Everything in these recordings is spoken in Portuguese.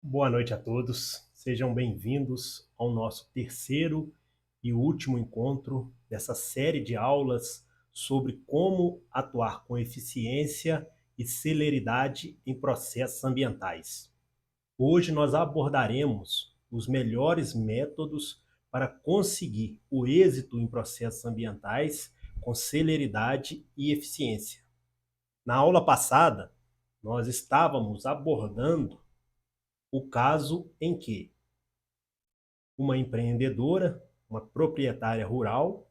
Boa noite a todos, sejam bem-vindos ao nosso terceiro e último encontro dessa série de aulas sobre como atuar com eficiência e celeridade em processos ambientais. Hoje nós abordaremos os melhores métodos para conseguir o êxito em processos ambientais com celeridade e eficiência. Na aula passada, nós estávamos abordando o caso em que uma empreendedora, uma proprietária rural,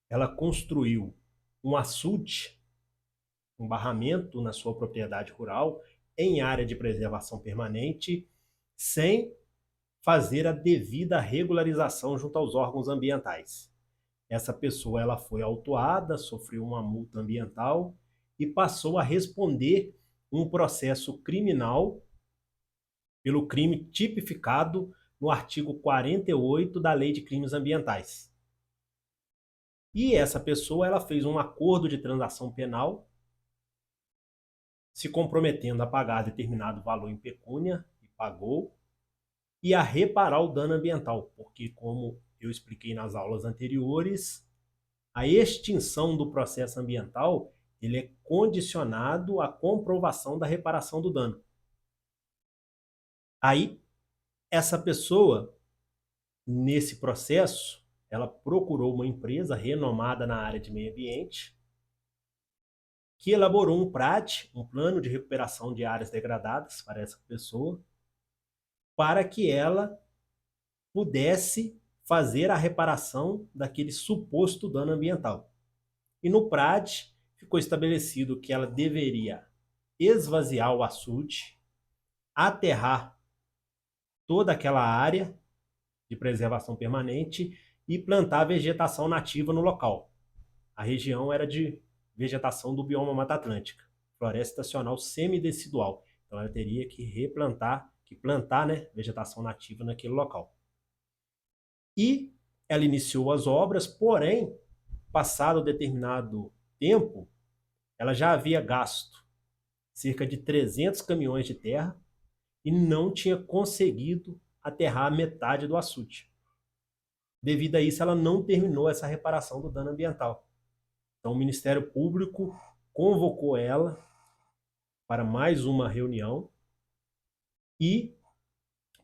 ela construiu um açude, um barramento na sua propriedade rural, em área de preservação permanente, sem fazer a devida regularização junto aos órgãos ambientais. Essa pessoa ela foi autuada, sofreu uma multa ambiental e passou a responder um processo criminal pelo crime tipificado no artigo 48 da Lei de Crimes Ambientais. E essa pessoa ela fez um acordo de transação penal, se comprometendo a pagar determinado valor em pecúnia, e pagou, e a reparar o dano ambiental, porque, como eu expliquei nas aulas anteriores, a extinção do processo ambiental ele é condicionado à comprovação da reparação do dano. Aí, essa pessoa, nesse processo, ela procurou uma empresa renomada na área de meio ambiente, que elaborou um PRAD, um plano de recuperação de áreas degradadas para essa pessoa, para que ela pudesse fazer a reparação daquele suposto dano ambiental. E no PRAD ficou estabelecido que ela deveria esvaziar o açude, aterrar toda aquela área de preservação permanente e plantar vegetação nativa no local. A região era de vegetação do bioma Mata Atlântica, floresta estacional semidecidual. Então ela teria que plantar, né, vegetação nativa naquele local. E ela iniciou as obras, porém, passado determinado tempo, ela já havia gasto cerca de 300 caminhões de terra e não tinha conseguido aterrar metade do açude. Devido a isso, ela não terminou essa reparação do dano ambiental. Então, o Ministério Público convocou ela para mais uma reunião e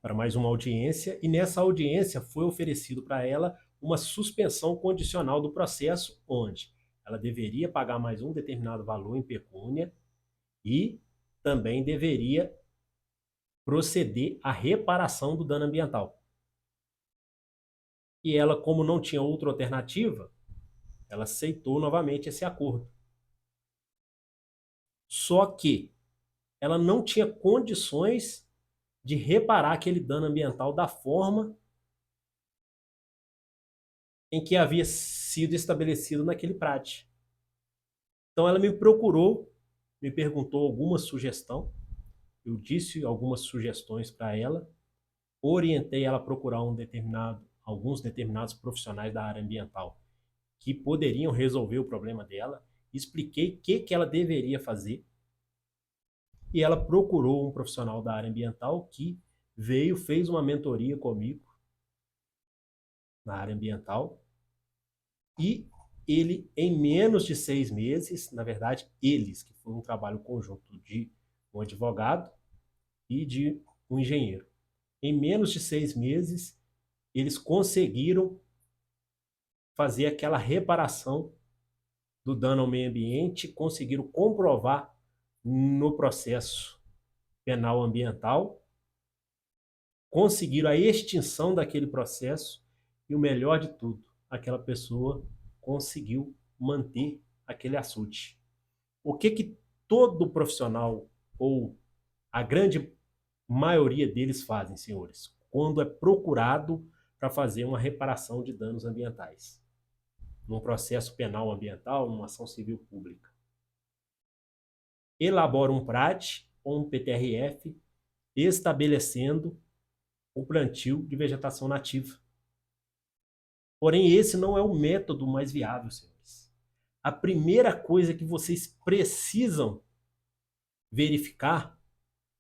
para mais uma audiência, e nessa audiência foi oferecido para ela uma suspensão condicional do processo, onde ela deveria pagar mais um determinado valor em pecúnia e também deveria proceder à reparação do dano ambiental. E ela, como não tinha outra alternativa, ela aceitou novamente esse acordo. Só que ela não tinha condições de reparar aquele dano ambiental da forma em que havia sido estabelecido naquele PRAD. Então ela me procurou, me perguntou alguma sugestão, eu disse algumas sugestões para ela, orientei ela a procurar alguns determinados profissionais da área ambiental que poderiam resolver o problema dela, expliquei o que ela deveria fazer, e ela procurou um profissional da área ambiental que veio, fez uma mentoria comigo na área ambiental, e ele, em menos de 6 meses, na verdade, que foi um trabalho conjunto de um advogado e de um engenheiro, em menos de 6 meses, eles conseguiram fazer aquela reparação do dano ao meio ambiente, conseguiram comprovar no processo penal ambiental, conseguiram a extinção daquele processo e o melhor de tudo, aquela pessoa conseguiu manter aquele açude. O que todo profissional ou a grande maioria deles fazem, senhores, quando é procurado para fazer uma reparação de danos ambientais, num processo penal ambiental, numa ação civil pública? Elabora um PRAD ou um PTRF estabelecendo o plantio de vegetação nativa. Porém, esse não é o método mais viável, senhores. A primeira coisa que vocês precisam verificar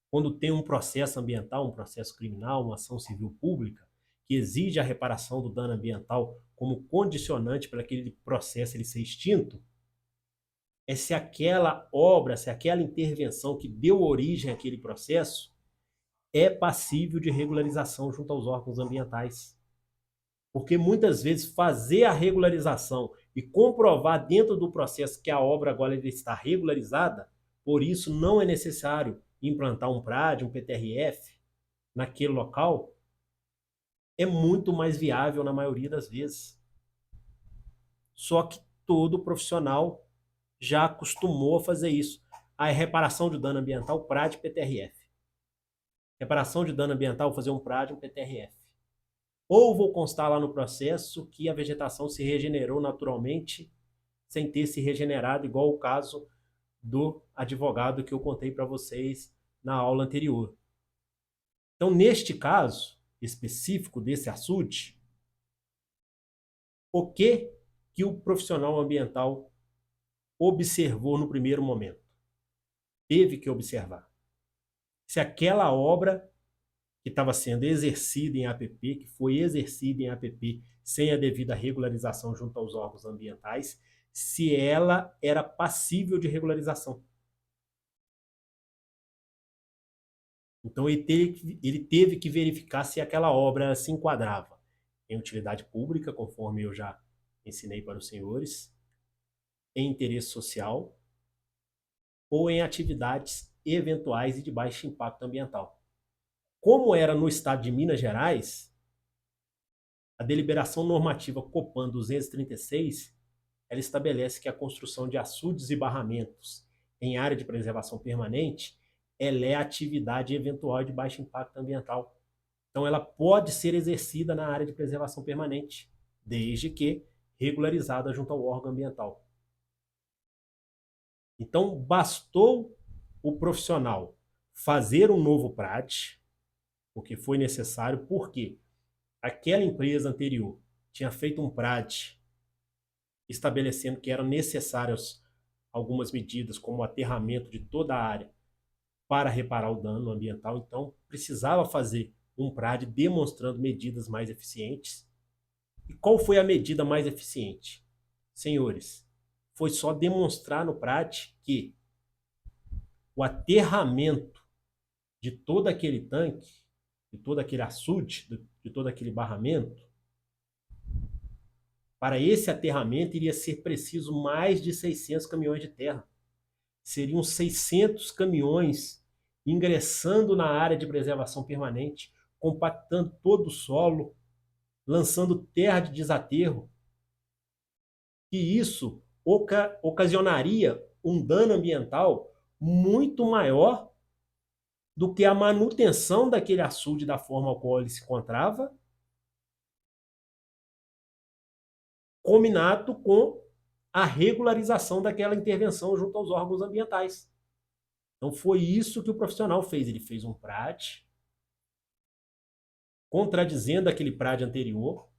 quando tem um processo ambiental, um processo criminal, uma ação civil pública, que exige a reparação do dano ambiental como condicionante para aquele processo ele ser extinto, é se aquela obra, se aquela intervenção que deu origem àquele processo é passível de regularização junto aos órgãos ambientais. Porque muitas vezes fazer a regularização e comprovar dentro do processo que a obra agora está regularizada, por isso não é necessário implantar um PRAD, um PTRF naquele local, é muito mais viável na maioria das vezes. Só que todo profissional já acostumou a fazer isso. A reparação de dano ambiental, PRAD, PTRF. Reparação de dano ambiental, fazer um PRAD, um PTRF. Ou vou constar lá no processo que a vegetação se regenerou naturalmente, sem ter se regenerado, igual o caso do advogado que eu contei para vocês na aula anterior. Então, neste caso específico desse açude, o que o profissional ambiental observou no primeiro momento? Teve que observar se aquela obra que estava sendo exercida em APP, que foi exercida em APP sem a devida regularização junto aos órgãos ambientais, se ela era passível de regularização. Então ele teve que verificar se aquela obra se enquadrava em utilidade pública, conforme eu já ensinei para os senhores, em interesse social ou em atividades eventuais e de baixo impacto ambiental. Como era no estado de Minas Gerais, a deliberação normativa Copan 236, ela estabelece que a construção de açudes e barramentos em área de preservação permanente, ela é atividade eventual de baixo impacto ambiental. Então, ela pode ser exercida na área de preservação permanente, desde que regularizada junto ao órgão ambiental. Então, bastou o profissional fazer um novo PRAT, porque foi necessário, porque aquela empresa anterior tinha feito um PRAT estabelecendo que eram necessárias algumas medidas, como o aterramento de toda a área para reparar o dano ambiental. Então, precisava fazer um PRAD demonstrando medidas mais eficientes. E qual foi a medida mais eficiente? Senhores, foi só demonstrar no PRAD que o aterramento de todo aquele tanque, de todo aquele açude, de todo aquele barramento, para esse aterramento iria ser preciso mais de 600 caminhões de terra. Seriam 600 caminhões ingressando na área de preservação permanente, compactando todo o solo, lançando terra de desaterro. E isso ocasionaria um dano ambiental muito maior do que a manutenção daquele açude da forma qual ele se encontrava, combinado com a regularização daquela intervenção junto aos órgãos ambientais. Então foi isso que o profissional fez. Ele fez um PRAT, contradizendo aquele PRAT anterior,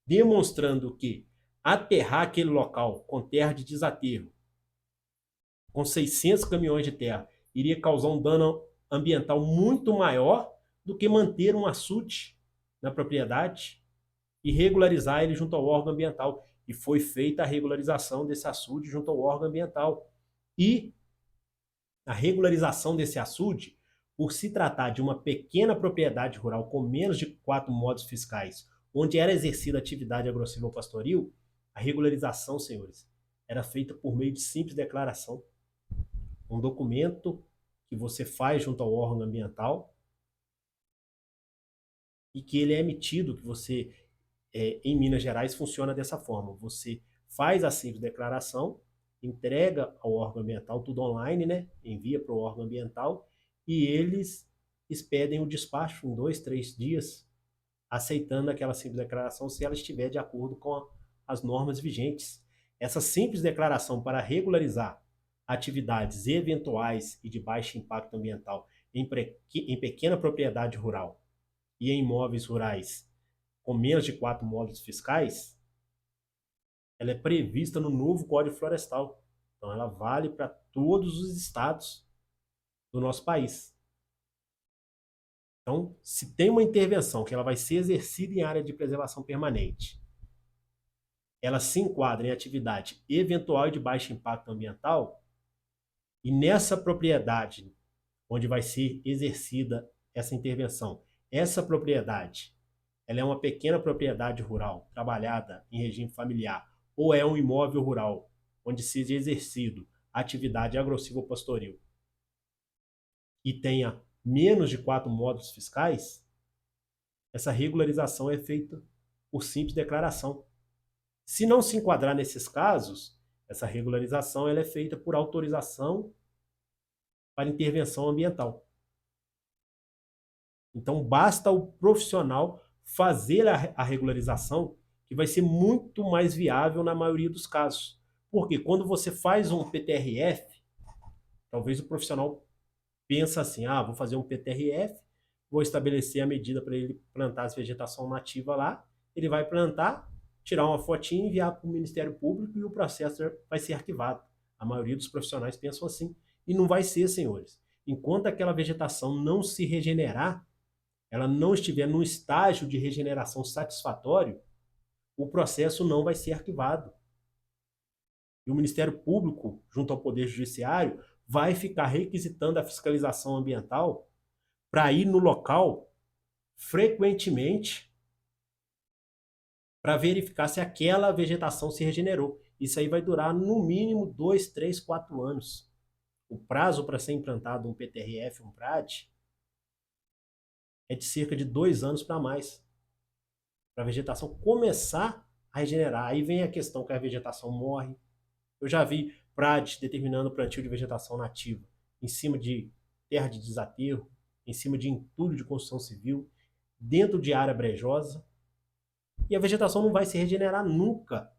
demonstrando que aterrar aquele local com terra de desaterro, com 600 caminhões de terra, iria causar um dano ambiental muito maior do que manter um açude na propriedade e regularizar ele junto ao órgão ambiental. E foi feita a regularização desse açude junto ao órgão ambiental. E a regularização desse açude, por se tratar de uma pequena propriedade rural com menos de 4 modos fiscais, onde era exercida atividade agrossilvopastoril, a regularização, senhores, era feita por meio de simples declaração. Um documento que você faz junto ao órgão ambiental e que ele é emitido, que você, em Minas Gerais, funciona dessa forma. Você faz a simples declaração, entrega ao órgão ambiental, tudo online, né? Envia para o órgão ambiental e eles expedem o despacho em 2, 3 dias, aceitando aquela simples declaração se ela estiver de acordo com as normas vigentes. Essa simples declaração para regularizar atividades eventuais e de baixo impacto ambiental em pequena propriedade rural e em imóveis rurais com menos de 4 módulos fiscais, ela é prevista no novo Código Florestal. Então ela vale para todos os estados do nosso país. Então, se tem uma intervenção que ela vai ser exercida em área de preservação permanente, ela se enquadra em atividade eventual e de baixo impacto ambiental, e nessa propriedade onde vai ser exercida essa intervenção, essa propriedade, ela é uma pequena propriedade rural trabalhada em regime familiar, ou é um imóvel rural onde seja exercido atividade agro-silvopastoril e tenha menos de 4 módulos fiscais, essa regularização é feita por simples declaração. Se não se enquadrar nesses casos, essa regularização ela é feita por autorização para intervenção ambiental. Então, basta o profissional fazer a regularização, que vai ser muito mais viável na maioria dos casos. Porque quando você faz um PTRF, talvez o profissional pensa assim, vou fazer um PTRF, vou estabelecer a medida para ele plantar as vegetação nativa lá, ele vai plantar, tirar uma fotinha, enviar para o Ministério Público e o processo vai ser arquivado. A maioria dos profissionais pensam assim. E não vai ser, senhores. Enquanto aquela vegetação não se regenerar, ela não estiver num estágio de regeneração satisfatório, o processo não vai ser arquivado. E o Ministério Público, junto ao Poder Judiciário, vai ficar requisitando a fiscalização ambiental para ir no local frequentemente para verificar se aquela vegetação se regenerou. Isso aí vai durar no mínimo 2, 3, 4 anos. O prazo para ser implantado um PTRF, um PRAD, é de cerca de 2 anos para mais, para a vegetação começar a regenerar. Aí vem a questão que a vegetação morre. Eu já vi PRAD determinando o plantio de vegetação nativa em cima de terra de desaterro, em cima de entulho de construção civil, dentro de área brejosa. E a vegetação não vai se regenerar nunca.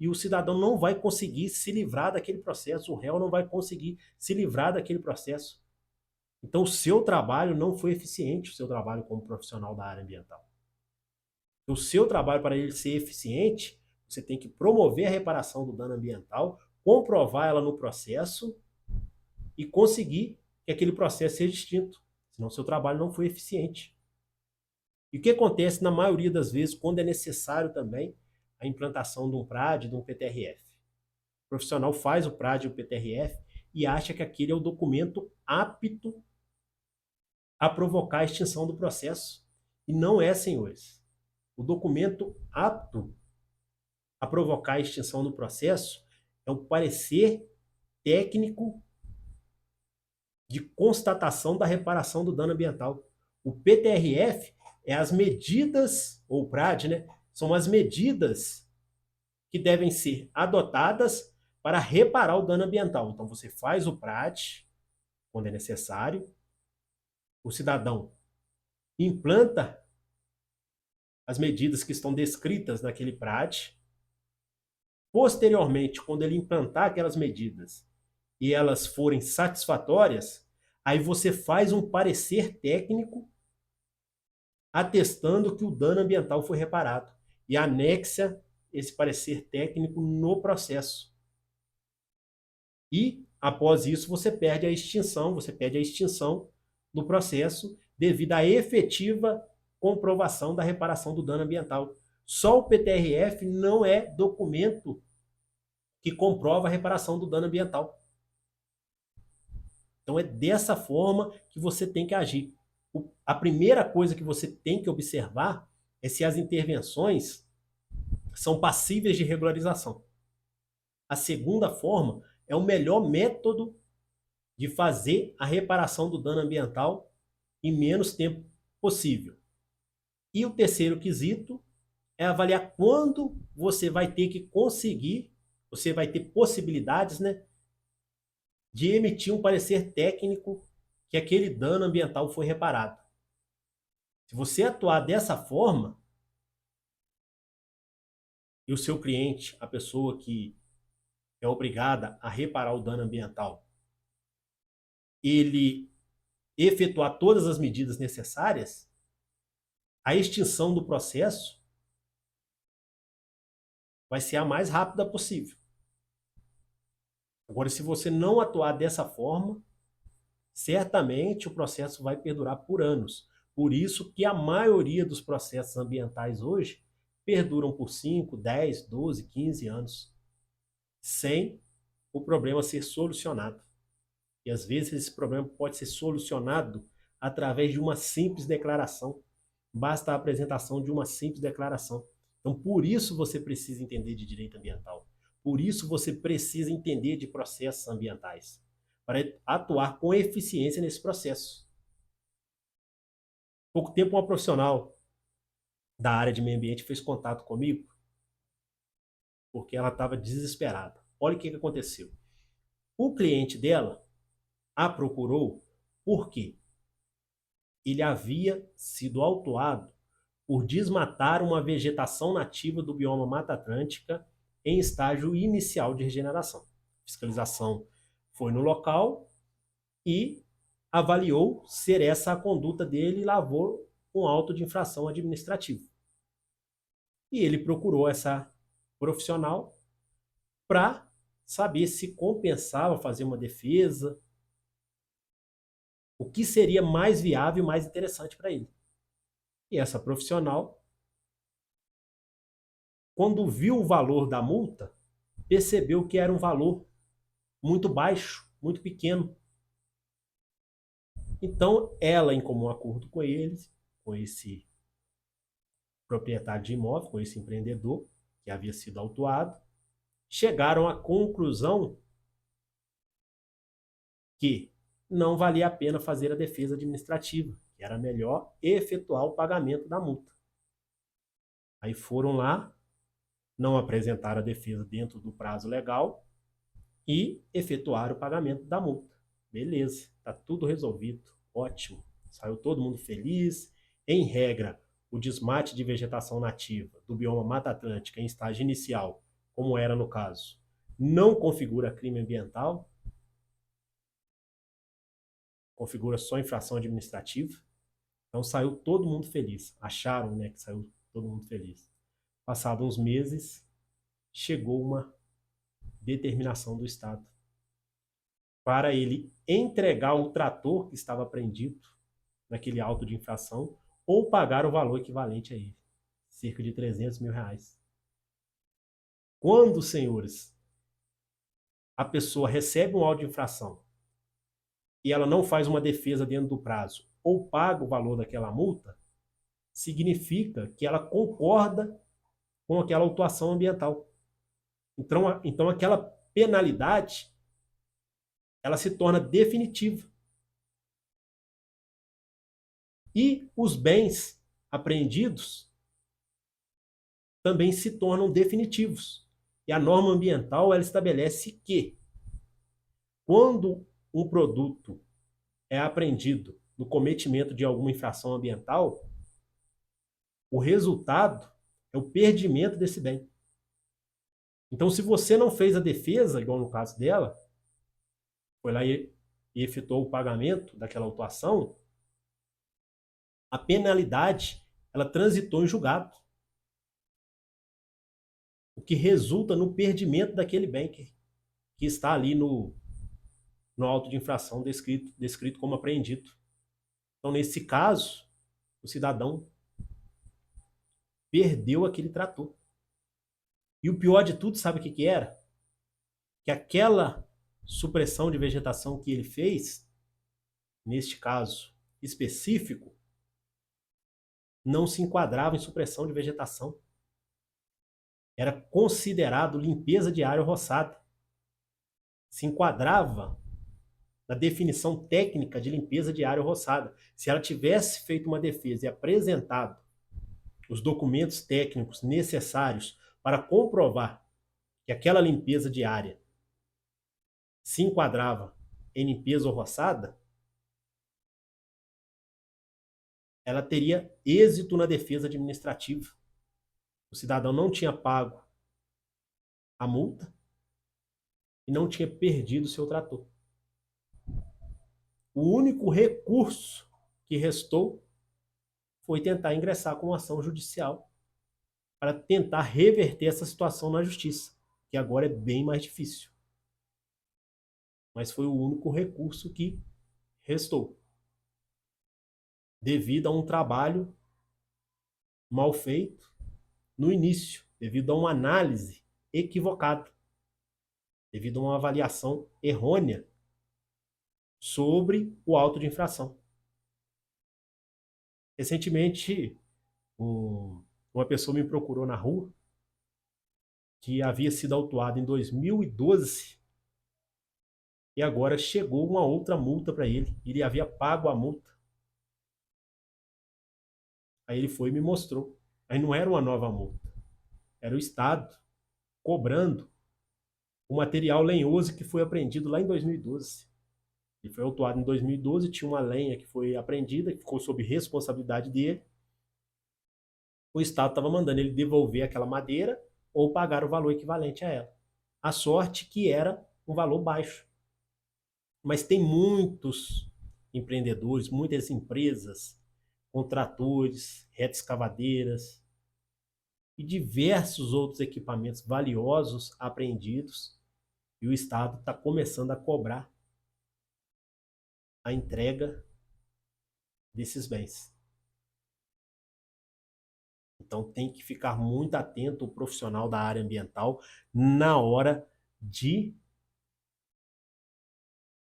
E o cidadão não vai conseguir se livrar daquele processo, o réu não vai conseguir se livrar daquele processo. Então, o seu trabalho não foi eficiente, o seu trabalho como profissional da área ambiental. O seu trabalho, para ele ser eficiente, você tem que promover a reparação do dano ambiental, comprovar ela no processo e conseguir que aquele processo seja extinto. Senão, o seu trabalho não foi eficiente. E o que acontece na maioria das vezes, quando é necessário também a implantação de um PRAD, de um PTRF? O profissional faz o PRAD e o PTRF e acha que aquele é o documento apto a provocar a extinção do processo. E não é, senhores. O documento apto a provocar a extinção do processo é o parecer técnico de constatação da reparação do dano ambiental. O PTRF é as medidas, ou o PRAD, né? São as medidas que devem ser adotadas para reparar o dano ambiental. Então, você faz o PRAD, quando é necessário, o cidadão implanta as medidas que estão descritas naquele PRAD. Posteriormente, quando ele implantar aquelas medidas e elas forem satisfatórias, aí você faz um parecer técnico atestando que o dano ambiental foi reparado e anexa esse parecer técnico no processo. E, após isso, você pede a extinção do processo devido à efetiva comprovação da reparação do dano ambiental. Só o PTRF não é documento que comprova a reparação do dano ambiental. Então é dessa forma que você tem que agir. A primeira coisa que você tem que observar é se as intervenções são passíveis de regularização. A segunda forma é o melhor método de fazer a reparação do dano ambiental em menos tempo possível. E o terceiro quesito é avaliar quando você vai ter que conseguir, você vai ter possibilidades, né, de emitir um parecer técnico que aquele dano ambiental foi reparado. Se você atuar dessa forma, e o seu cliente, a pessoa que é obrigada a reparar o dano ambiental, ele efetuar todas as medidas necessárias, a extinção do processo vai ser a mais rápida possível. Agora, se você não atuar dessa forma, certamente o processo vai perdurar por anos, Por isso que a maioria dos processos ambientais hoje perduram por 5, 10, 12, 15 anos, sem o problema ser solucionado. E às vezes esse problema pode ser solucionado através de uma simples declaração. Basta a apresentação de uma simples declaração. Então, por isso você precisa entender de direito ambiental. Por isso você precisa entender de processos ambientais, para atuar com eficiência nesse processo. Há pouco tempo, uma profissional da área de meio ambiente fez contato comigo, porque ela estava desesperada. Olha o que aconteceu. O cliente dela a procurou porque ele havia sido autuado por desmatar uma vegetação nativa do bioma Mata Atlântica em estágio inicial de regeneração. A fiscalização foi no local e avaliou ser essa a conduta dele e lavou um auto de infração administrativa. E ele procurou essa profissional para saber se compensava fazer uma defesa, o que seria mais viável e mais interessante para ele. E essa profissional, quando viu o valor da multa, percebeu que era um valor muito baixo, muito pequeno. Então, ela, em comum acordo com eles, com esse proprietário de imóvel, com esse empreendedor que havia sido autuado, chegaram à conclusão que não valia a pena fazer a defesa administrativa, que era melhor efetuar o pagamento da multa. Aí foram lá, não apresentaram a defesa dentro do prazo legal e efetuaram o pagamento da multa. Beleza, está tudo resolvido, ótimo. Saiu todo mundo feliz. Em regra, o desmate de vegetação nativa do bioma Mata Atlântica em estágio inicial, como era no caso, não configura crime ambiental, configura só infração administrativa. Então saiu todo mundo feliz. Acharam, né, que saiu todo mundo feliz. Passados uns meses, chegou uma determinação do Estado para ele entregar o trator que estava apreendido naquele auto de infração ou pagar o valor equivalente a ele, cerca de R$300 mil. Quando, senhores, a pessoa recebe um auto de infração e ela não faz uma defesa dentro do prazo ou paga o valor daquela multa, significa que ela concorda com aquela autuação ambiental. Então aquela penalidade ela se torna definitiva. E os bens apreendidos também se tornam definitivos. E a norma ambiental ela estabelece que quando um produto é apreendido no cometimento de alguma infração ambiental, o resultado é o perdimento desse bem. Então, se você não fez a defesa, igual no caso dela, foi lá e efetuou o pagamento daquela autuação, a penalidade ela transitou em julgado, o que resulta no perdimento daquele bem que está ali no auto de infração descrito como apreendido. Então, nesse caso, o cidadão perdeu aquele trator. E o pior de tudo, sabe o que era? Que aquela supressão de vegetação que ele fez, neste caso específico, não se enquadrava em supressão de vegetação. Era considerado limpeza de área roçada. Se enquadrava na definição técnica de limpeza de área roçada. Se ela tivesse feito uma defesa e apresentado os documentos técnicos necessários para comprovar que aquela limpeza de área se enquadrava em limpeza roçada, ela teria êxito na defesa administrativa. O cidadão não tinha pago a multa e não tinha perdido o seu trator. O único recurso que restou foi tentar ingressar com uma ação judicial para tentar reverter essa situação na justiça, que agora é bem mais difícil. Mas foi o único recurso que restou. devido a um trabalho mal feito no início, devido a uma análise equivocada, devido a uma avaliação errônea sobre o auto de infração. Recentemente, uma pessoa me procurou na rua que havia sido autuado em 2012 e agora chegou uma outra multa para ele. Ele havia pago a multa. Aí ele foi e me mostrou. Aí não era uma nova multa, era o Estado cobrando o material lenhoso que foi apreendido lá em 2012. Ele foi autuado em 2012, tinha uma lenha que foi apreendida, que ficou sob responsabilidade dele. O Estado estava mandando ele devolver aquela madeira ou pagar o valor equivalente a ela. A sorte que era um valor baixo. Mas tem muitos empreendedores, muitas empresas, com tratores, retroescavadeiras e diversos outros equipamentos valiosos apreendidos, e o Estado está começando a cobrar a entrega desses bens. Então tem que ficar muito atento o profissional da área ambiental na hora de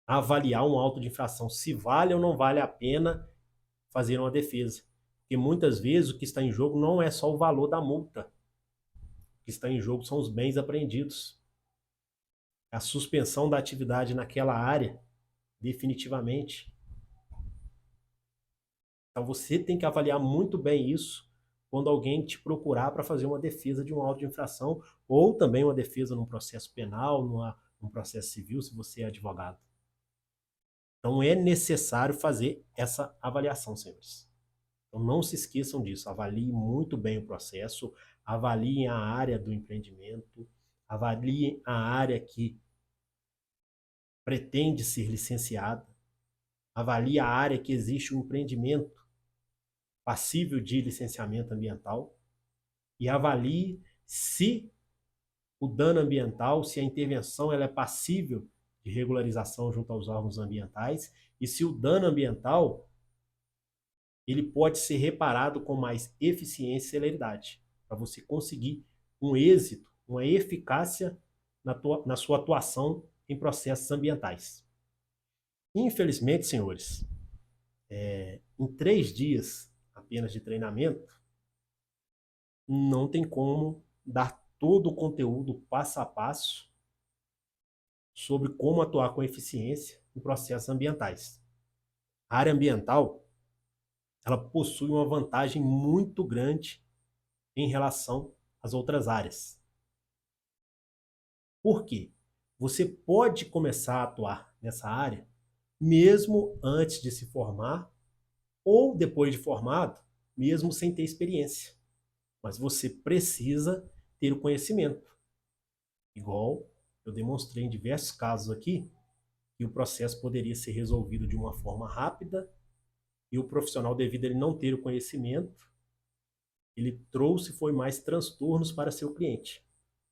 avaliar um auto de infração, se vale ou não vale a pena fazer uma defesa. Porque muitas vezes o que está em jogo não é só o valor da multa. O que está em jogo são os bens apreendidos. A suspensão da atividade naquela área, definitivamente. Então você tem que avaliar muito bem isso quando alguém te procurar para fazer uma defesa de um auto de infração ou também uma defesa num processo penal, num processo civil, se você é advogado. Então é necessário fazer essa avaliação, senhores. Então não se esqueçam disso, avaliem muito bem o processo, avaliem a área do empreendimento, avaliem a área que pretende ser licenciada, avalie a área que existe um empreendimento passível de licenciamento ambiental e avalie se o dano ambiental, se a intervenção ela é passível de regularização junto aos órgãos ambientais e se o dano ambiental ele pode ser reparado com mais eficiência e celeridade, para você conseguir um êxito, uma eficácia na sua atuação em processos ambientais. Infelizmente, senhores, em 3 dias apenas de treinamento, não tem como dar todo o conteúdo passo a passo sobre como atuar com eficiência em processos ambientais. A área ambiental, ela possui uma vantagem muito grande em relação às outras áreas. Por quê? Você pode começar a atuar nessa área mesmo antes de se formar ou depois de formado, mesmo sem ter experiência. Mas você precisa ter o conhecimento. Igual eu demonstrei em diversos casos aqui, que o processo poderia ser resolvido de uma forma rápida e o profissional, devido a ele não ter o conhecimento, ele foi mais transtornos para seu cliente.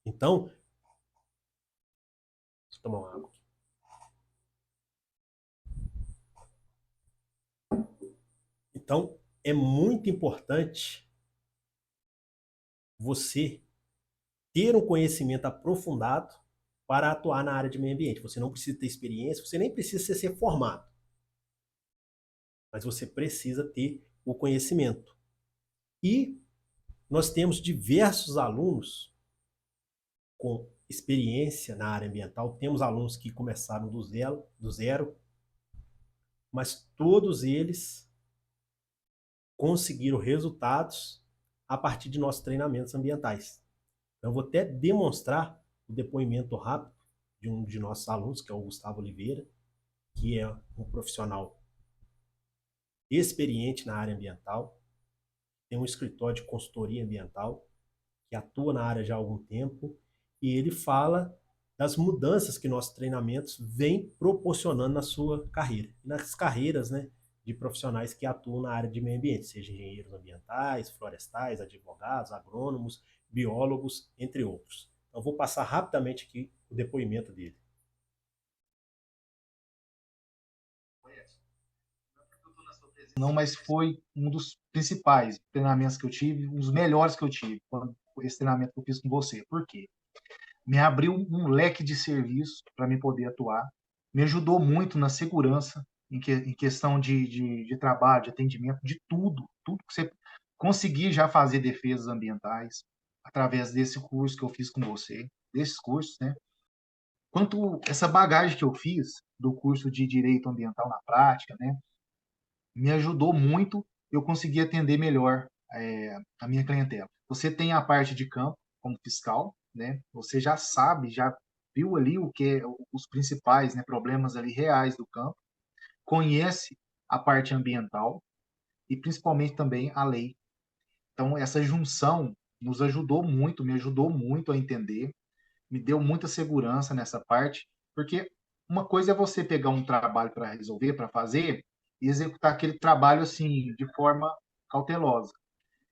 Então, deixa eu tomar uma água aqui. Então, é muito importante você ter um conhecimento aprofundado para atuar na área de meio ambiente. Você não precisa ter experiência, você nem precisa ser formado, mas você precisa ter o conhecimento. E nós temos diversos alunos com experiência na área ambiental, temos alunos que começaram do zero, mas todos eles conseguiram resultados a partir de nossos treinamentos ambientais. Então, eu vou até demonstrar o depoimento rápido de um de nossos alunos, que é o Gustavo Oliveira, que é um profissional experiente na área ambiental, tem um escritório de consultoria ambiental, que atua na área já há algum tempo, e ele fala das mudanças que nossos treinamentos vêm proporcionando na sua carreira, e nas carreiras, né, de profissionais que atuam na área de meio ambiente, seja engenheiros ambientais, florestais, advogados, agrônomos, biólogos, entre outros. Então, vou passar rapidamente aqui o depoimento dele. não, mas foi um dos principais treinamentos que eu tive, um dos melhores que eu tive, esse treinamento que eu fiz com você. Por quê? Me abriu um leque de serviço para me poder atuar, me ajudou muito na segurança, em questão de trabalho, de atendimento, de tudo que você conseguir já fazer defesas ambientais através desse curso que eu fiz com você, desses cursos, né? Quanto essa bagagem que eu fiz do curso de Direito Ambiental na prática, né? Me ajudou muito, eu consegui atender melhor a minha clientela. Você tem a parte de campo como fiscal, né? Você já sabe, já viu ali o que é os principais, né, problemas ali reais do campo, conhece a parte ambiental e principalmente também a lei. Então essa junção nos ajudou muito, me ajudou muito a entender, me deu muita segurança nessa parte, porque uma coisa é você pegar um trabalho para resolver, para fazer, e executar aquele trabalho assim de forma cautelosa.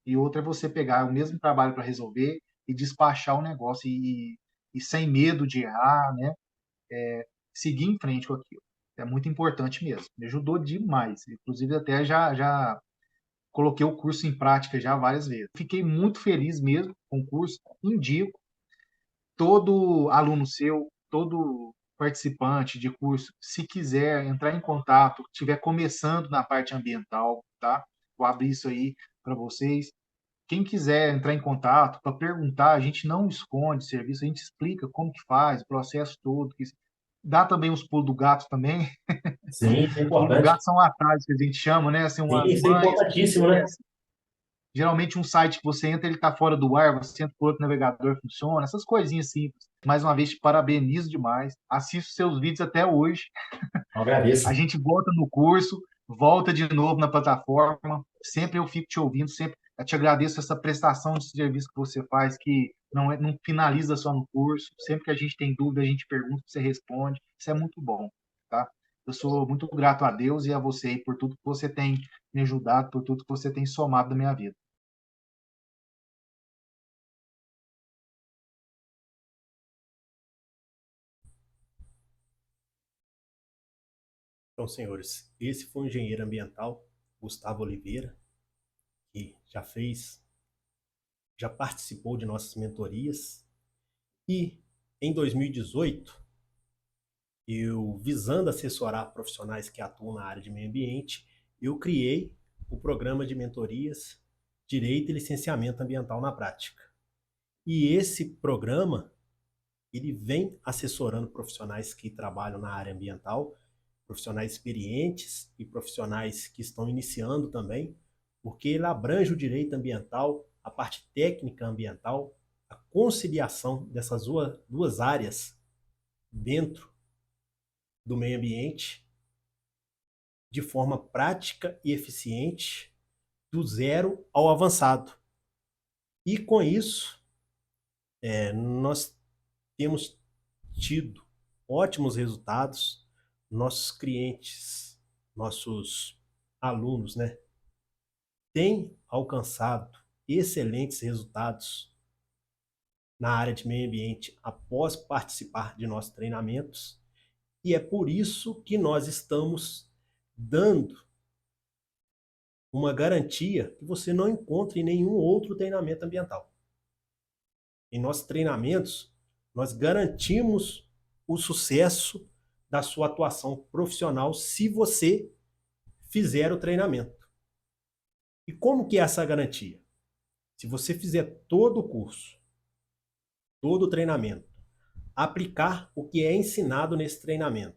E outra é você pegar o mesmo trabalho para resolver e despachar o negócio e sem medo de errar, né? Seguir em frente com aquilo. É muito importante mesmo. Me ajudou demais. Inclusive até já coloquei o curso em prática já várias vezes. Fiquei muito feliz mesmo com o curso. Indico todo aluno seu, todo participante de curso, se quiser entrar em contato, estiver começando na parte ambiental, tá? Vou abrir isso aí para vocês. Quem quiser entrar em contato para perguntar, a gente não esconde serviço, a gente explica como que faz, o processo todo, dá também os pulos do gato também. Sim, isso é Pulos do gato importante. são atalhos que a gente chama, né? Assim, Sim, umas isso é manhas que importantíssimo, né? acontecem. Geralmente um site que você entra, ele está fora do ar, você entra por outro navegador, funciona, essas coisinhas simples. Mais uma vez, te parabenizo demais. Assisto seus vídeos até hoje. Eu A agradeço. gente volta no curso, volta de novo na plataforma. Sempre eu fico te ouvindo, sempre eu te agradeço essa prestação de serviço que você faz, que não finaliza só no curso. Sempre que a gente tem dúvida, a gente pergunta, você responde. Isso é muito bom, tá? Eu sou muito grato a Deus e a você aí por tudo que você tem me ajudado, por tudo que você tem somado na minha vida. Então, senhores, esse foi o engenheiro ambiental Gustavo Oliveira, que já participou de nossas mentorias. E em 2018, eu, visando assessorar profissionais que atuam na área de meio ambiente, eu criei o programa de mentorias Direito e Licenciamento Ambiental na Prática. E esse programa, ele vem assessorando profissionais que trabalham na área ambiental, profissionais experientes e profissionais que estão iniciando também, porque ele abrange o direito ambiental, a parte técnica ambiental, a conciliação dessas duas áreas dentro do meio ambiente de forma prática e eficiente, do zero ao avançado. E com isso, nós temos tido ótimos resultados. Nossos clientes, nossos alunos, né, têm alcançado excelentes resultados na área de meio ambiente após participar de nossos treinamentos. E é por isso que nós estamos dando uma garantia que você não encontra em nenhum outro treinamento ambiental. Em nossos treinamentos, nós garantimos o sucesso da sua atuação profissional se você fizer o treinamento. E como que é essa garantia? Se você fizer todo o curso, todo o treinamento, aplicar o que é ensinado nesse treinamento,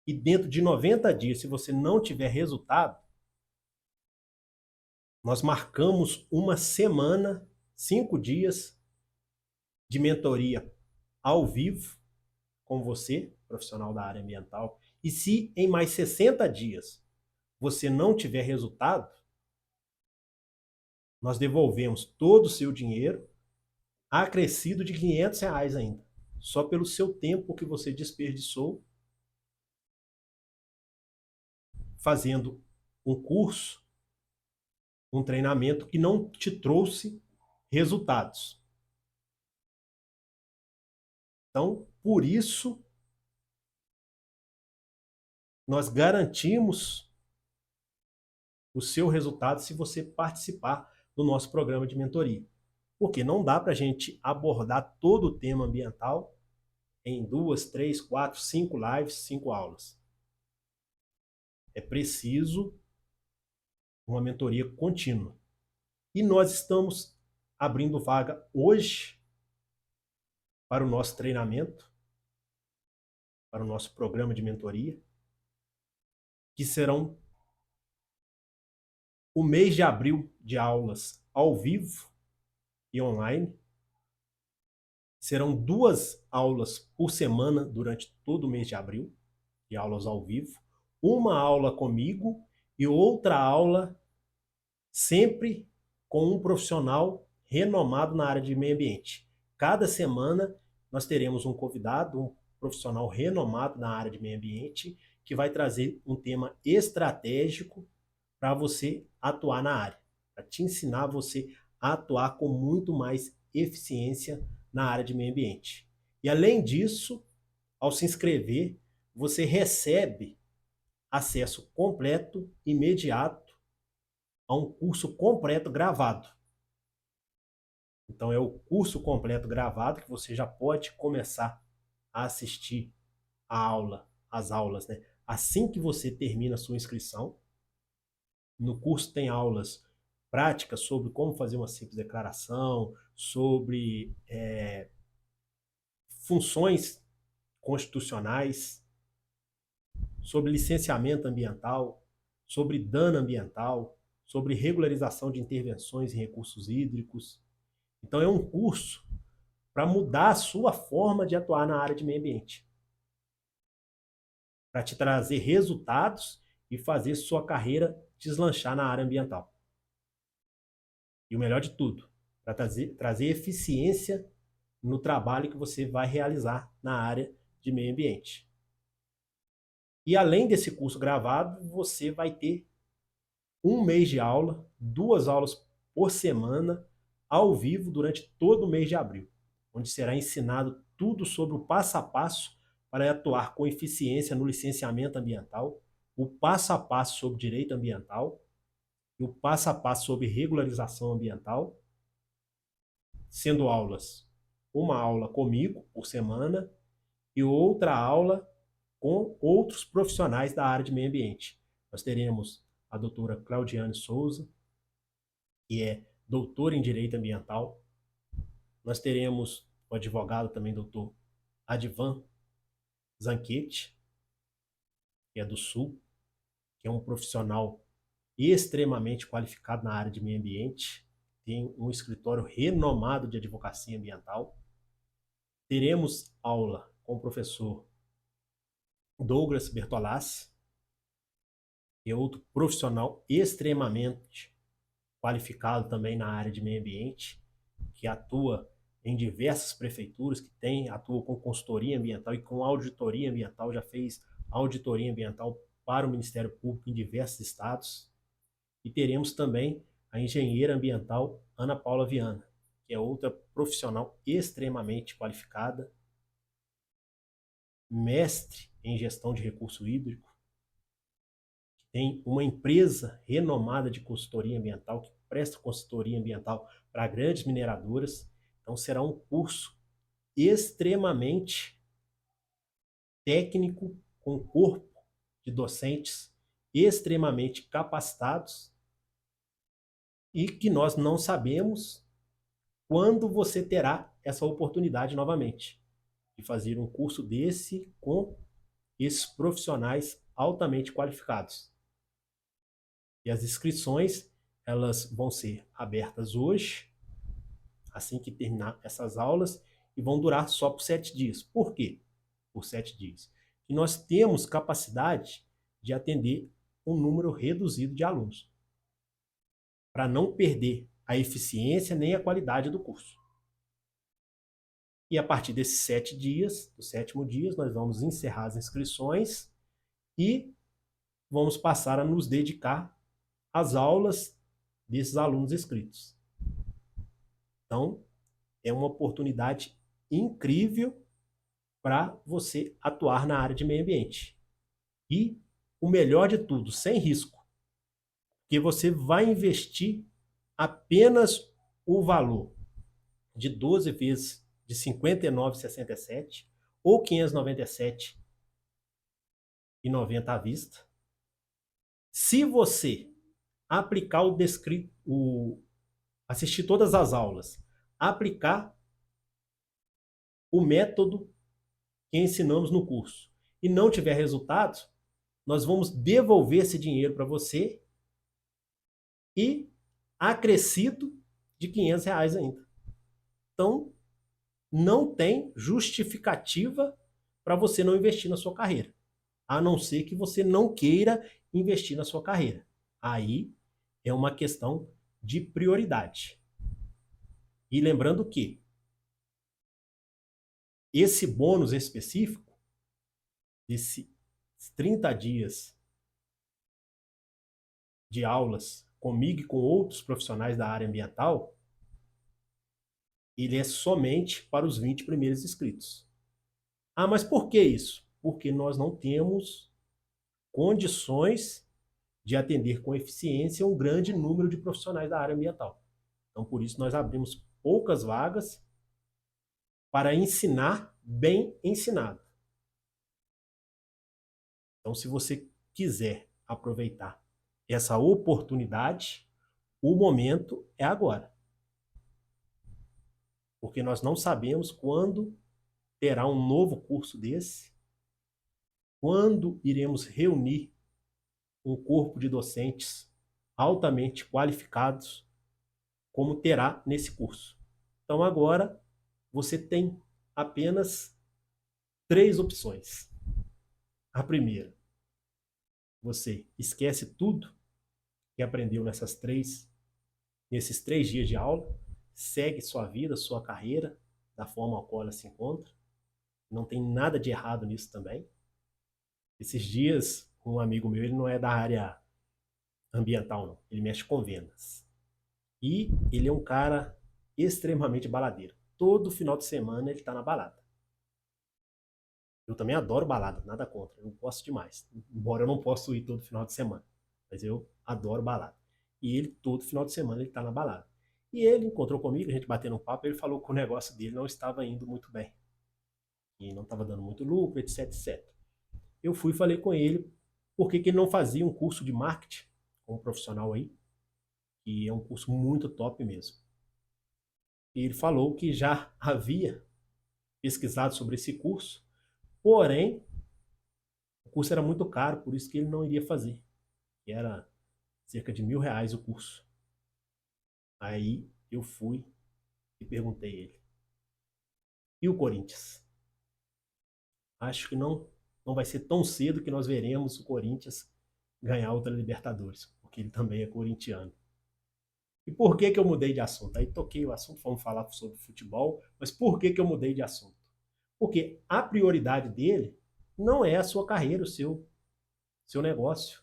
e dentro de 90 dias, se você não tiver resultado, nós marcamos uma semana, 5 dias de mentoria ao vivo com você, profissional da área ambiental. E se em mais 60 dias você não tiver resultado, nós devolvemos todo o seu dinheiro, acrescido de R$ 500 ainda, só pelo seu tempo que você desperdiçou fazendo um curso, um treinamento que não te trouxe resultados. Então, por isso, nós garantimos o seu resultado se você participar do nosso programa de mentoria. Porque não dá para a gente abordar todo o tema ambiental em 2, 3, 4, 5 lives, 5 aulas. É preciso uma mentoria contínua. E nós estamos abrindo vaga hoje para o nosso treinamento, para o nosso programa de mentoria, que serão o mês de abril de aulas ao vivo e online. Serão 2 aulas por semana durante todo o mês de abril, de aulas ao vivo. Uma aula comigo e outra aula sempre com um profissional renomado na área de meio ambiente. Cada semana nós teremos um convidado, um profissional renomado na área de meio ambiente, que vai trazer um tema estratégico para você atuar na área, para te ensinar você a atuar com muito mais eficiência na área de meio ambiente. E além disso, ao se inscrever, você recebe acesso completo, imediato, a um curso completo gravado. Então é o curso completo gravado que você já pode começar a assistir a aula, as aulas, né? Assim que você termina a sua inscrição. No curso tem aulas práticas sobre como fazer uma simples declaração, sobre funções constitucionais, sobre licenciamento ambiental, sobre dano ambiental, sobre regularização de intervenções em recursos hídricos. Então é um curso para mudar a sua forma de atuar na área de meio ambiente, para te trazer resultados e fazer sua carreira deslanchar na área ambiental. E o melhor de tudo, para trazer eficiência no trabalho que você vai realizar na área de meio ambiente. E além desse curso gravado, você vai ter um mês de aula, 2 aulas por semana, ao vivo, durante todo o mês de abril, onde será ensinado tudo sobre o passo a passo para atuar com eficiência no licenciamento ambiental, o passo a passo sobre direito ambiental e o passo a passo sobre regularização ambiental, sendo aulas, uma aula comigo por semana e outra aula com outros profissionais da área de meio ambiente. Nós teremos a doutora Claudiane Souza, que é doutora em Direito Ambiental. Nós teremos o advogado também, doutor Advan Zanchetti, que é do Sul, que é um profissional extremamente qualificado na área de meio ambiente, tem um escritório renomado de advocacia ambiental. Teremos aula com o professor Douglas Bertolassi, que é outro profissional extremamente qualificado também na área de meio ambiente, que atua em diversas prefeituras, atua com consultoria ambiental e com auditoria ambiental, já fez auditoria ambiental para o Ministério Público em diversos estados. E teremos também a engenheira ambiental Ana Paula Viana, que é outra profissional extremamente qualificada, mestre em gestão de recurso hídrico, que tem uma empresa renomada de consultoria ambiental, que presta consultoria ambiental para grandes mineradoras. Então será um curso extremamente técnico, com um corpo de docentes extremamente capacitados e que nós não sabemos quando você terá essa oportunidade novamente de fazer um curso desse com esses profissionais altamente qualificados. E as inscrições, elas vão ser abertas hoje, assim que terminar essas aulas, e vão durar só por 7 dias. Por quê? Por 7 dias. E nós temos capacidade de atender um número reduzido de alunos, para não perder a eficiência nem a qualidade do curso. E a partir desses 7 dias, do 7º dia, nós vamos encerrar as inscrições e vamos passar a nos dedicar às aulas desses alunos inscritos. Então, é uma oportunidade incrível para você atuar na área de meio ambiente. E o melhor de tudo, sem risco. que você vai investir apenas o valor de 12 vezes de R$ 59,67 ou R$ 597,90 à vista. Se você aplicar assistir todas as aulas, aplicar o método que ensinamos no curso e não tiver resultados, nós vamos devolver esse dinheiro para você e acrescido de R$ 500 ainda. Então, não tem justificativa para você não investir na sua carreira, a não ser que você não queira investir na sua carreira. Aí é uma questão de prioridade. E lembrando que esse bônus específico, esses 30 dias de aulas comigo e com outros profissionais da área ambiental, ele é somente para os 20 primeiros inscritos. Ah, mas por que isso? Porque nós não temos condições de atender com eficiência um grande número de profissionais da área ambiental. Então, por isso, nós abrimos poucas vagas para ensinar bem ensinado. Então, se você quiser aproveitar essa oportunidade, o momento é agora. Porque nós não sabemos quando terá um novo curso desse, quando iremos reunir um corpo de docentes altamente qualificados, como terá nesse curso. Então agora você tem apenas 3 opções. A primeira, você esquece tudo que aprendeu nesses 3 dias de aula, segue sua vida, sua carreira, da forma a qual ela se encontra. Não tem nada de errado nisso também. Esses dias, um amigo meu, ele não é da área ambiental, não. Ele mexe com vendas. E ele é um cara extremamente baladeiro. Todo final de semana ele tá na balada. Eu também adoro balada, nada contra. Eu gosto demais. Embora eu não possa ir todo final de semana. Mas eu adoro balada. E ele, todo final de semana, ele tá na balada. E ele encontrou comigo, a gente batendo um papo, ele falou que o negócio dele não estava indo muito bem. E não estava dando muito lucro, etc, etc. Eu fui e falei com ele por que ele não fazia um curso de marketing com um profissional aí, que é um curso muito top mesmo. E ele falou que já havia pesquisado sobre esse curso, porém, o curso era muito caro, por isso que ele não iria fazer. Que era cerca de R$ 1.000 o curso. Aí eu fui e perguntei a ele: e o Corinthians? Acho que não vai ser tão cedo que nós veremos o Corinthians ganhar outra Libertadores, porque ele também é corintiano. E por que eu mudei de assunto? Aí toquei o assunto, vamos falar sobre futebol, mas por que eu mudei de assunto? Porque a prioridade dele não é a sua carreira, o seu negócio.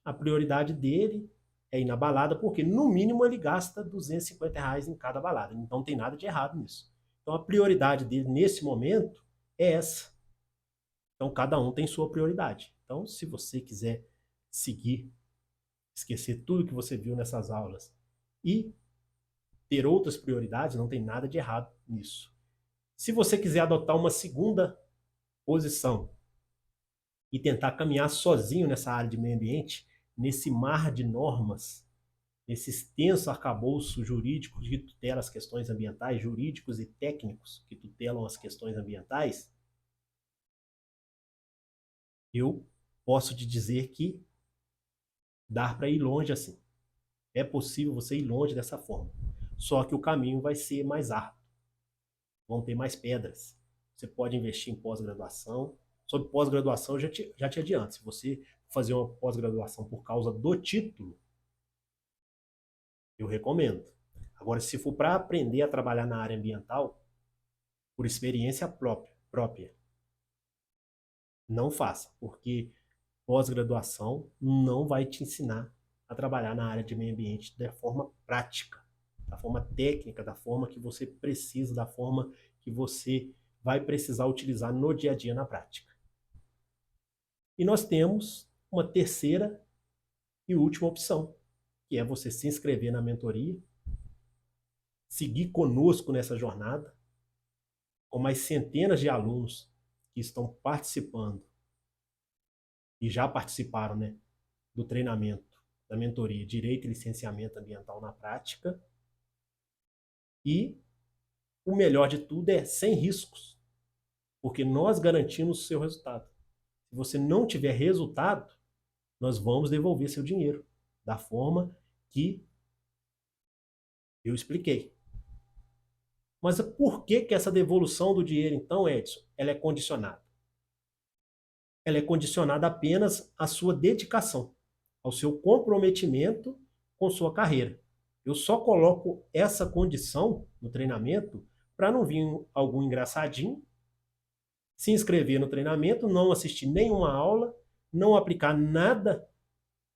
A prioridade dele é ir na balada, porque no mínimo ele gasta R$ 250 em cada balada. Então não tem nada de errado nisso. Então a prioridade dele nesse momento é essa. Então cada um tem sua prioridade. Então se você quiser seguir, esquecer tudo que você viu nessas aulas e ter outras prioridades, não tem nada de errado nisso. Se você quiser adotar uma segunda posição e tentar caminhar sozinho nessa área de meio ambiente, nesse mar de normas, nesse extenso arcabouço jurídico que tutela as questões ambientais, jurídicos e técnicos que tutelam as questões ambientais, eu posso te dizer que dá para ir longe assim. É possível você ir longe dessa forma. Só que o caminho vai ser mais árduo. Vão ter mais pedras. Você pode investir em pós-graduação. Sobre pós-graduação, eu já te adianto. Se você fazer uma pós-graduação por causa do título, eu recomendo. Agora, se for para aprender a trabalhar na área ambiental, por experiência própria, não faça, porque pós-graduação não vai te ensinar a trabalhar na área de meio ambiente da forma prática, da forma técnica, da forma que você precisa, da forma que você vai precisar utilizar no dia a dia na prática. E nós temos uma terceira E última opção, que é você se inscrever na mentoria, seguir conosco nessa jornada, com mais centenas de alunos que estão participando e já participaram, né, do treinamento da mentoria Direito e Licenciamento Ambiental na Prática. E o melhor de tudo é sem riscos, porque nós garantimos o seu resultado. Se você não tiver resultado, nós vamos devolver seu dinheiro da forma que eu expliquei. Mas por que essa devolução do dinheiro, então, Edson, ela é condicionada? Ela é condicionada apenas à sua dedicação, ao seu comprometimento com sua carreira. Eu só coloco essa condição no treinamento para não vir algum engraçadinho, se inscrever no treinamento, não assistir nenhuma aula, não aplicar nada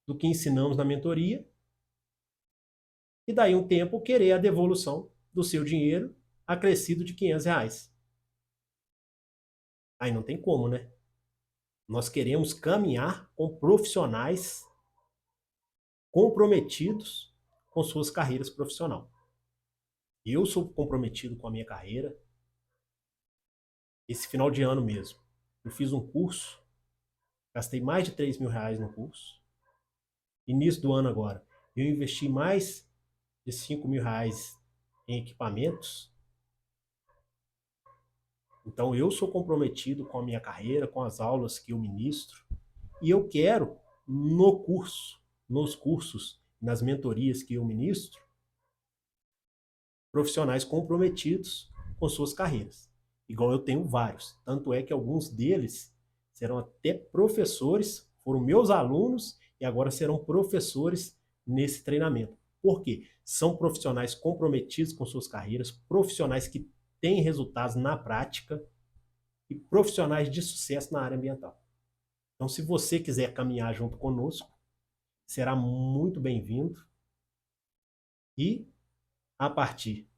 do que ensinamos na mentoria, e daí um tempo querer a devolução do seu dinheiro acrescido de R$ 500. Aí não tem como, né? Nós queremos caminhar com profissionais comprometidos com suas carreiras profissionais. Eu sou comprometido com a minha carreira. Esse final de ano mesmo, eu fiz um curso, gastei mais de R$ 3.000 no curso. Início do ano agora, eu investi mais de R$ 5.000 em equipamentos. Então eu sou comprometido com a minha carreira, com as aulas que eu ministro, e eu quero no curso, nos cursos, nas mentorias que eu ministro, profissionais comprometidos com suas carreiras. Igual eu tenho vários. Tanto é que alguns deles serão até professores, foram meus alunos e agora serão professores nesse treinamento. Por quê? São profissionais comprometidos com suas carreiras, profissionais que têm resultados na prática e profissionais de sucesso na área ambiental. Então, se você quiser caminhar junto conosco, será muito bem-vindo. E, a partir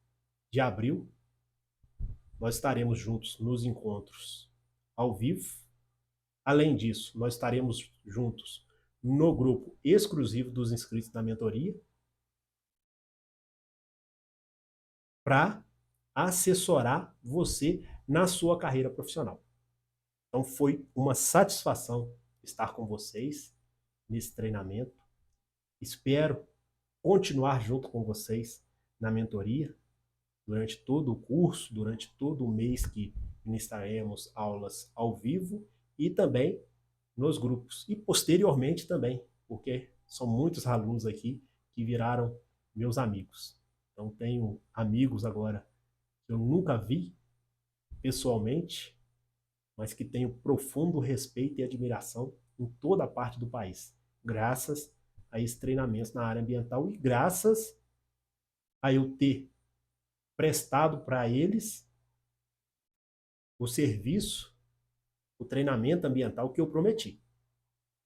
de abril, nós estaremos juntos nos encontros ao vivo. Além disso, nós estaremos juntos no grupo exclusivo dos inscritos da mentoria para assessorar você na sua carreira profissional. Então foi uma satisfação estar com vocês nesse treinamento. Espero continuar junto com vocês na mentoria durante todo o curso, durante todo o mês que ministraremos aulas ao vivo e também nos grupos. E posteriormente também, porque são muitos alunos aqui que viraram meus amigos. Então tenho amigos agora que eu nunca vi pessoalmente, mas que tenho profundo respeito e admiração em toda a parte do país, graças a esse treinamento na área ambiental e graças a eu ter prestado para eles o serviço, o treinamento ambiental que eu prometi.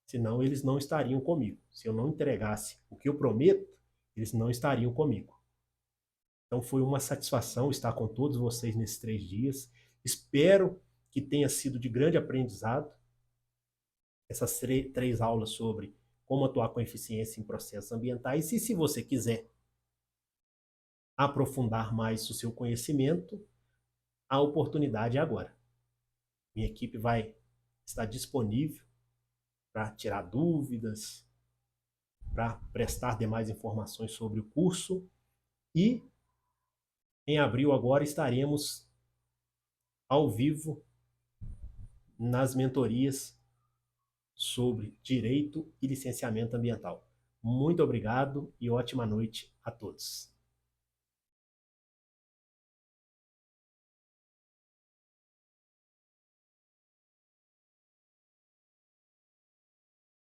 Senão eles não estariam comigo. Se eu não entregasse o que eu prometo, eles não estariam comigo. Então foi uma satisfação estar com todos vocês nesses 3 dias. Espero que tenha sido de grande aprendizado essas 3 aulas sobre como atuar com eficiência em processos ambientais. E se você quiser aprofundar mais o seu conhecimento, a oportunidade é agora. Minha equipe vai estar disponível para tirar dúvidas, para prestar demais informações sobre o curso. E em abril agora estaremos ao vivo nas mentorias sobre direito e licenciamento ambiental. Muito obrigado e ótima noite a todos.